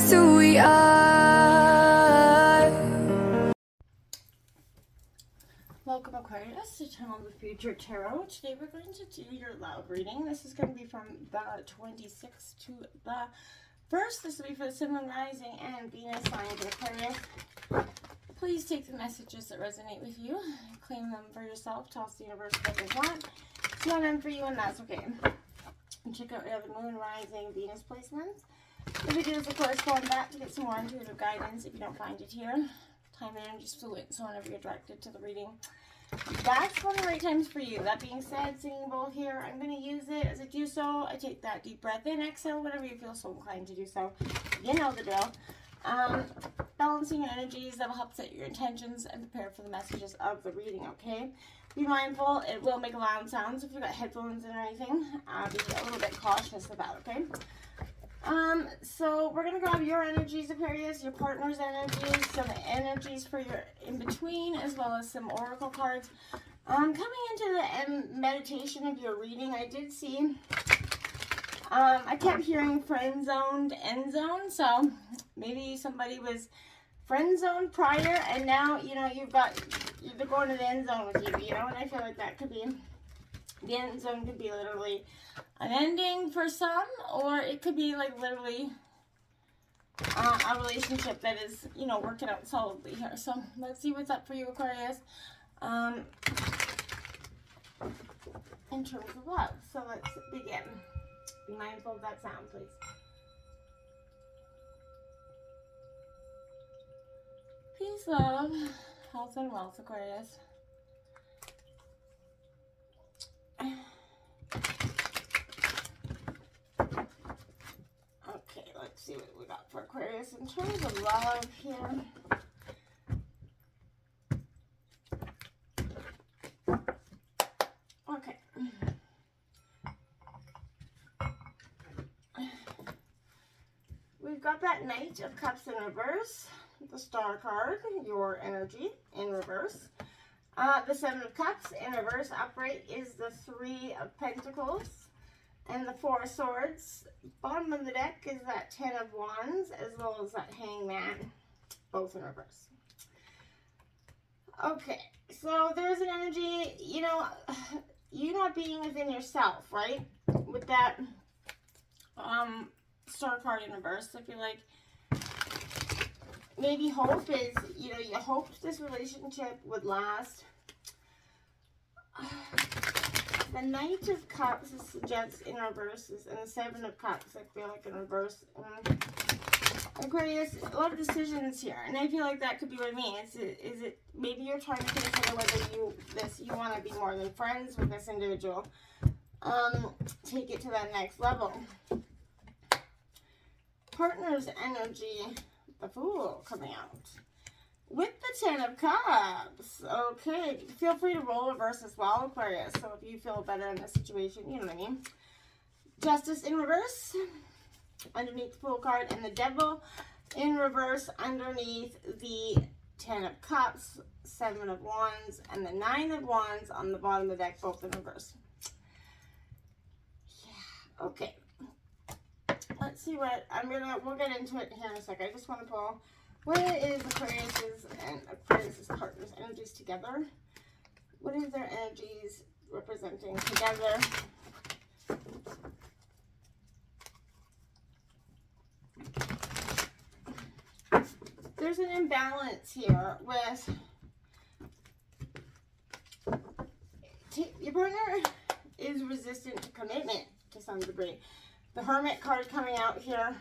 just who we are. Welcome Aquarius to Channel the Future Tarot. Today we're going to do your love reading. This is going to be from the 26th to the 1st. This will be for the Sun, Moon, Rising, and Venus signs of Aquarius. Please take the messages that resonate with you, claim them for yourself, toss the universe what they want. It's not meant for you, and that's okay. And check out your other Moon, Rising, Venus placements. The videos, of course, going back to get some more intuitive guidance if you don't find it here. Time and energy is fluid, so whenever you're directed to the reading, that's one of the right times for you. That being said, singing bowl here, I'm going to use it. As I do so, I take that deep breath in, exhale, whenever you feel so inclined to do so. You know the drill. Balancing your energies, that will help set your intentions and prepare for the messages of the reading, okay? Be mindful, it will make loud sounds if you've got headphones in or anything. Be a little bit cautious of that, okay? So we're going to grab your energies, Aquarius, your partner's energies, some energies for your in-between, as well as some oracle cards. Coming into the meditation of your reading, I did see, I kept hearing friend-zoned, end-zone, so maybe somebody was friend-zoned prior, and now, you know, you're going to the end zone with you, you know, and I feel like that could be, the end zone could be literally an ending for some, or it could be like literally a relationship that is, you know, working out solidly here. So let's see what's up for you, Aquarius, in terms of love. So let's begin. Be mindful of that sound, please. Peace, love, health, and wealth, Aquarius. Okay, let's see what we got for Aquarius in terms of love here. Okay. We've got that Knight of Cups in reverse, the Star card, your energy in reverse. The Seven of Cups in reverse upright is the Three of Pentacles and the Four of Swords. Bottom of the deck is that Ten of Wands as well as that Hangman, both in reverse. Okay, so there's an energy, you know, you not being within yourself, right? With that Star card in reverse, I feel like maybe hope is, you know, you hoped this relationship would last. The Knight of Cups suggests in reverse, and the Seven of Cups, I feel like in reverse. Aquarius, a lot of decisions here, and I feel like that could be what I mean. Is it maybe you're trying to consider whether you want to be more than friends with this individual. Take it to that next level. Partner's energy, the Fool coming out. With the Ten of Cups. Okay, feel free to roll reverse as well, Aquarius. So if you feel better in this situation, you know what I mean. Justice in reverse underneath the Fool card, and the Devil in reverse underneath the Ten of Cups, Seven of Wands, and the Nine of Wands on the bottom of the deck, both in reverse. Yeah, okay. Let's see what we'll get into it here in a second. I just want to pull what is Aquarius's and Aquarius's partner's energies together. What is their energies representing together? There's an imbalance here with your partner is resistant to commitment to some degree. The Hermit card coming out here,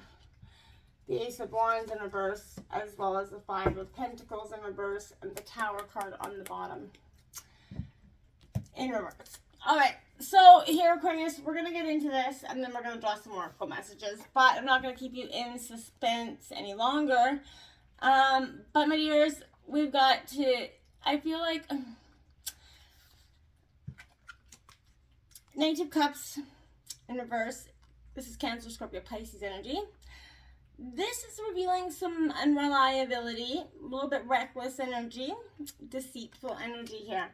the Ace of Wands in reverse, as well as the Five of Pentacles in reverse, and the Tower card on the bottom in reverse. Alright, so here, Aquarius, we're going to get into this, and then we're going to draw some oracle messages, but I'm not going to keep you in suspense any longer. But my dears, we've got to, I feel like, Knight of Cups in reverse. This is Cancer, Scorpio, Pisces energy. This is revealing some unreliability, a little bit reckless energy, deceitful energy here.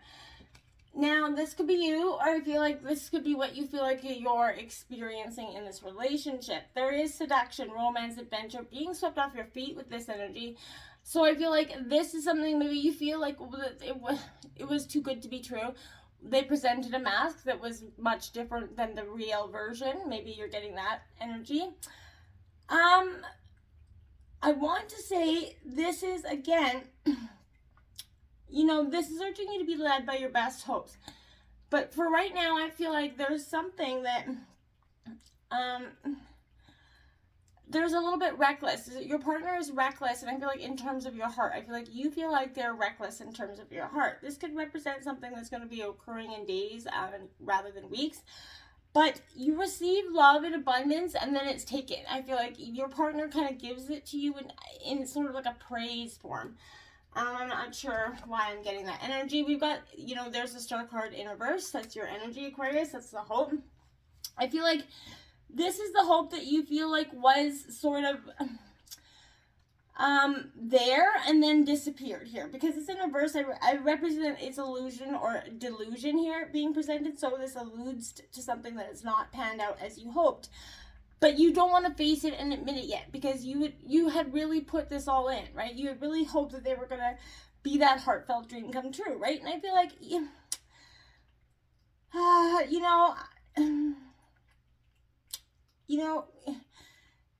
Now, this could be you, or I feel like this could be what you feel like you're experiencing in this relationship. There is seduction, romance, adventure, being swept off your feet with this energy. So I feel like this is something maybe you feel like it was too good to be true. They presented a mask that was much different than the real version. Maybe you're getting that energy. I want to say this is, again, you know, this is urging you to be led by your best hopes. But for right now, I feel like there's something that, there's a little bit reckless. Your partner is reckless, and I feel like in terms of your heart, I feel like you feel like they're reckless in terms of your heart. This could represent something that's going to be occurring in days rather than weeks. But you receive love in abundance, and then it's taken. I feel like your partner kind of gives it to you in sort of like a praise form. I'm not sure why I'm getting that energy. We've got, you know, there's the Star card in reverse. That's your energy, Aquarius. That's the hope. I feel like this is the hope that you feel like was sort of there and then disappeared here. Because it's in reverse, I represent its illusion or delusion here being presented. So this alludes to something that is not panned out as you hoped. But you don't want to face it and admit it yet, because you had really put this all in, right? You had really hoped that they were going to be that heartfelt dream come true, right? And I feel like, you know,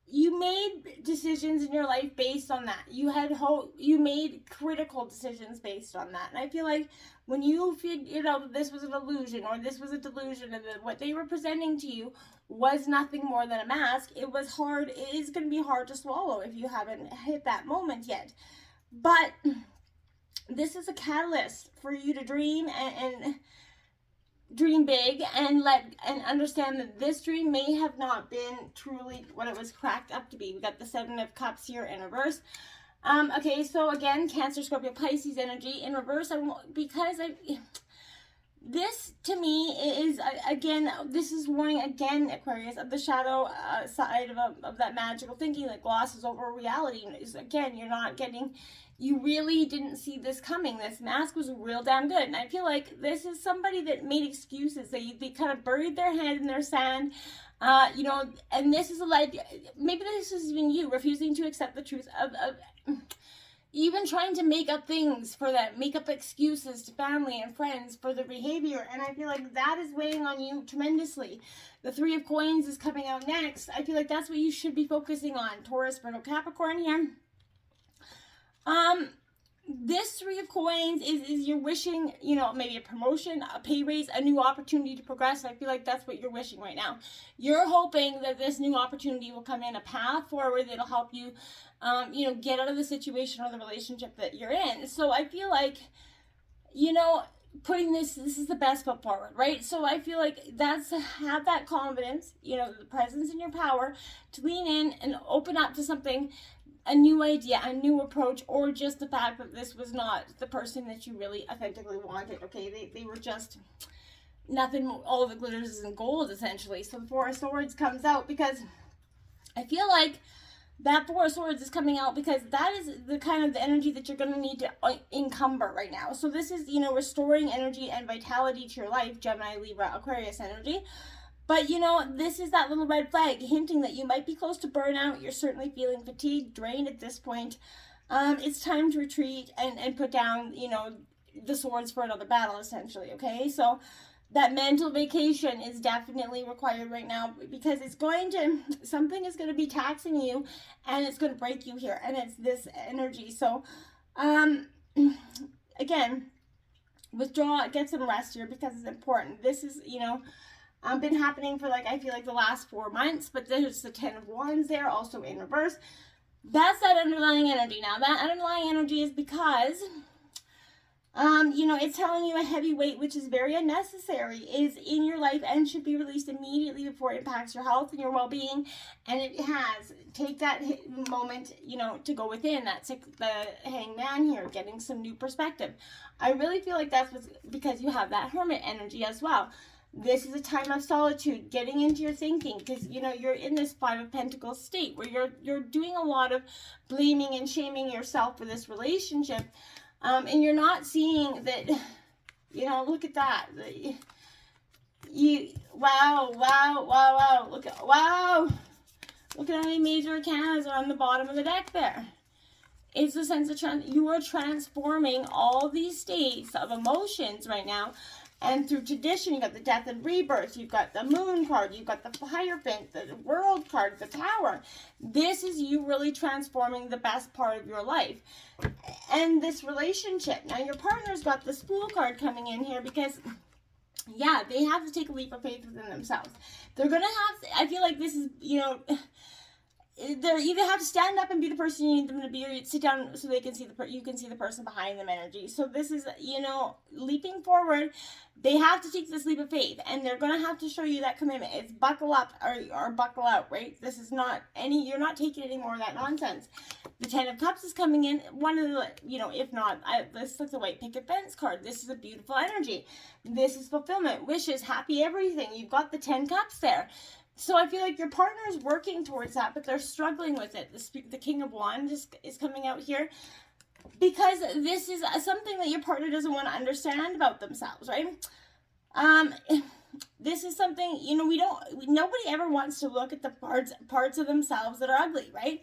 you made decisions in your life based on that. You had hope. You made critical decisions based on that. And I feel like when you figured out that this was an illusion or this was a delusion, and that what they were presenting to you was nothing more than a mask, it was hard. It is going to be hard to swallow if you haven't hit that moment yet. But this is a catalyst for you to dream and dream big and understand that this dream may have not been truly what it was cracked up to be. We got the 7 of Cups here in reverse. Okay, so again, Cancer, Scorpio, Pisces energy in reverse. This to me is, again, this is warning again, Aquarius, of the shadow side of that magical thinking that glosses over reality. Again, you really didn't see this coming. This mask was real damn good. And I feel like this is somebody that made excuses. They kind of buried their head in their sand, and this is maybe this is even you refusing to accept the truth of even trying to make up things for them, make up excuses to family and friends for their behavior. And I feel like that is weighing on you tremendously. The 3 of Coins is coming out next. I feel like that's what you should be focusing on. Taurus, Virgo, Capricorn here. This 3 of Coins is you're wishing, maybe a promotion, a pay raise, a new opportunity to progress. I feel like that's what you're wishing right now. You're hoping that this new opportunity will come in a path forward that'll help you, get out of the situation or the relationship that you're in. So I feel like, putting this is the best foot forward, right? So I feel like have that confidence, the presence in your power to lean in and open up to something, a new idea, a new approach, or just the fact that this was not the person that you really authentically wanted, okay? They were just nothing, all the glitters isn't gold, essentially. So the 4 of Swords comes out because I feel like that 4 of Swords is coming out because that is the kind of the energy that you're going to need to encumber right now. So this is, restoring energy and vitality to your life, Gemini, Libra, Aquarius energy. But, this is that little red flag hinting that you might be close to burnout. You're certainly feeling fatigued, drained at this point. It's time to retreat and put down, the swords for another battle, essentially, okay? So that mental vacation is definitely required right now because something is going to be taxing you and it's going to break you here. And it's this energy. So, again, withdraw, get some rest here because it's important. This is, been happening for I feel like the last 4 months, but there's the 10 of Wands there also in reverse. That's that underlying energy. Now that underlying energy is because, it's telling you a heavy weight, which is very unnecessary, is in your life and should be released immediately before it impacts your health and your well-being. And it has. Take that moment, to go within. That's the Hangman here, getting some new perspective. I really feel like that's because you have that Hermit energy as well. This is a time of solitude, getting into your thinking, because, you're in this 5 of Pentacles state where you're doing a lot of blaming and shaming yourself for this relationship, and you're not seeing that You know, look at that. Wow. Look at, wow. Look at how many major arcanas are on the bottom of the deck there. It's a sense of you are transforming all these states of emotions right now. And through tradition, you got the death and rebirth. You've got the moon card. You've got the Hierophant, the world card, the tower. This is you really transforming the best part of your life. And this relationship. Now, your partner's got the Fool card coming in here because, yeah, they have to take a leap of faith within themselves. They're going to have to, I feel like this is, you know, they either have to stand up and be the person you need them to be, or sit down so they can see you can see the person behind them energy. So this is, you know, leaping forward. They have to take this leap of faith, and they're going to have to show you that commitment. It's buckle up or buckle out, right? This is not you're not taking any more of that nonsense. The Ten of Cups is coming in. One of the, you know, if not, this looks the White Picket Fence card. This is a beautiful energy. This is fulfillment, wishes, happy everything. You've got the 10 Cups there. So I feel like your partner is working towards that, but they're struggling with it. The King of Wands is coming out here because this is something that your partner doesn't want to understand about themselves, right? This is something, you know, nobody ever wants to look at the parts of themselves that are ugly, right?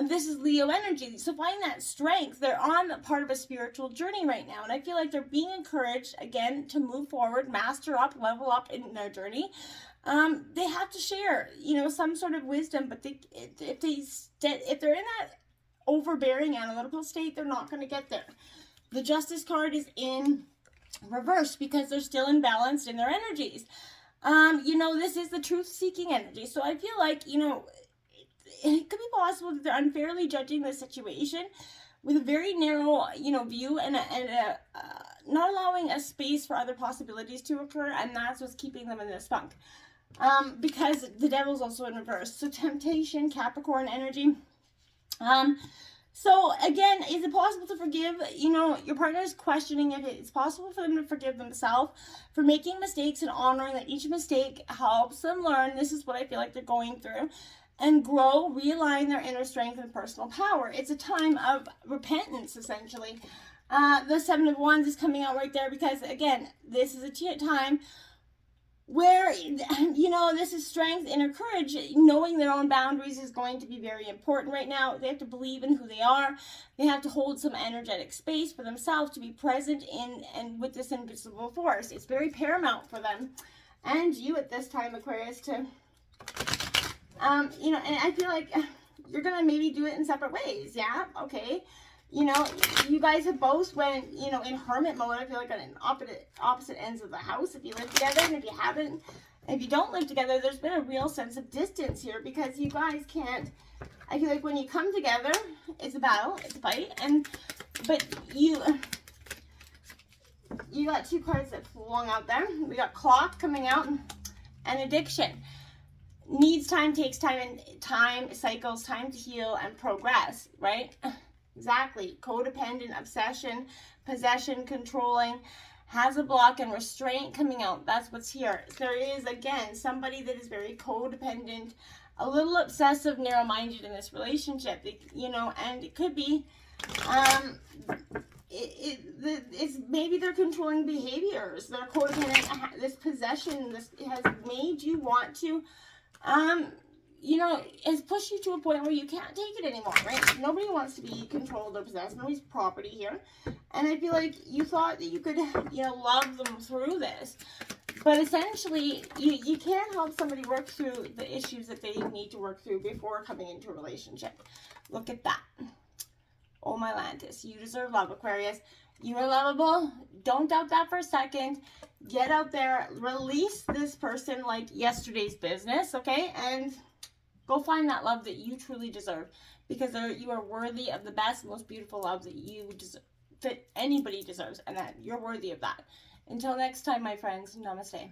This is Leo energy. So find that strength. They're on part of a spiritual journey right now. And I feel like they're being encouraged, again, to move forward, master up, level up in their journey. They have to share, you know, some sort of wisdom, but if they're in that overbearing analytical state, they're not going to get there. The Justice card is in reverse because they're still imbalanced in their energies. You know, this is the truth-seeking energy. So I feel like, you know, it could be possible that they're unfairly judging the situation with a very narrow, you know, view and not allowing a space for other possibilities to occur, and that's what's keeping them in this funk. Because the Devil's also in reverse. So temptation, Capricorn energy. So again, is it possible to forgive? You know, your partner is questioning if it's possible for them to forgive themselves for making mistakes and honoring that each mistake helps them learn. This is what I feel like they're going through. And grow, realign their inner strength and personal power. It's a time of repentance, essentially. The Seven of Wands is coming out right there because, again, this is a time where, you know, this is strength, inner courage. Knowing their own boundaries is going to be very important right now. They have to believe in who they are. They have to hold some energetic space for themselves to be present in and with this invisible force. It's very paramount for them and you at this time, Aquarius, to... you know, and I feel like you're going to maybe do it in separate ways. Yeah. Okay. You know, you guys have both went, you know, in hermit mode. I feel like on opposite ends of the house if you live together. And if you don't live together, there's been a real sense of distance here because you guys can't, I feel like when you come together, it's a battle, it's a fight. But you got two cards that belong out there. We got Clock coming out and Addiction. Needs time, takes time, and time cycles, time to heal and progress, right? Exactly. Codependent, obsession, possession, controlling, has a block and restraint coming out. That's what's here. There is, again, somebody that is very codependent, a little obsessive, narrow-minded in this relationship, you know, and it could be, it's maybe they're controlling behaviors. They're codependent. This possession, this has made you want to, you know, has pushed you to a point where you can't take it anymore, right? Nobody wants to be controlled or possessed. Nobody's property here. And I feel like you thought that you could, you know, love them through this. But essentially, you can't help somebody work through the issues that they need to work through before coming into a relationship. Look at that. Oh, my Lantis. You deserve love, Aquarius. You are lovable. Don't doubt that for a second. Get out there. Release this person like yesterday's business, okay? And go find that love that you truly deserve. Because you are worthy of the best, most beautiful love that you deserve, that anybody deserves. And that you're worthy of that. Until next time, my friends. Namaste.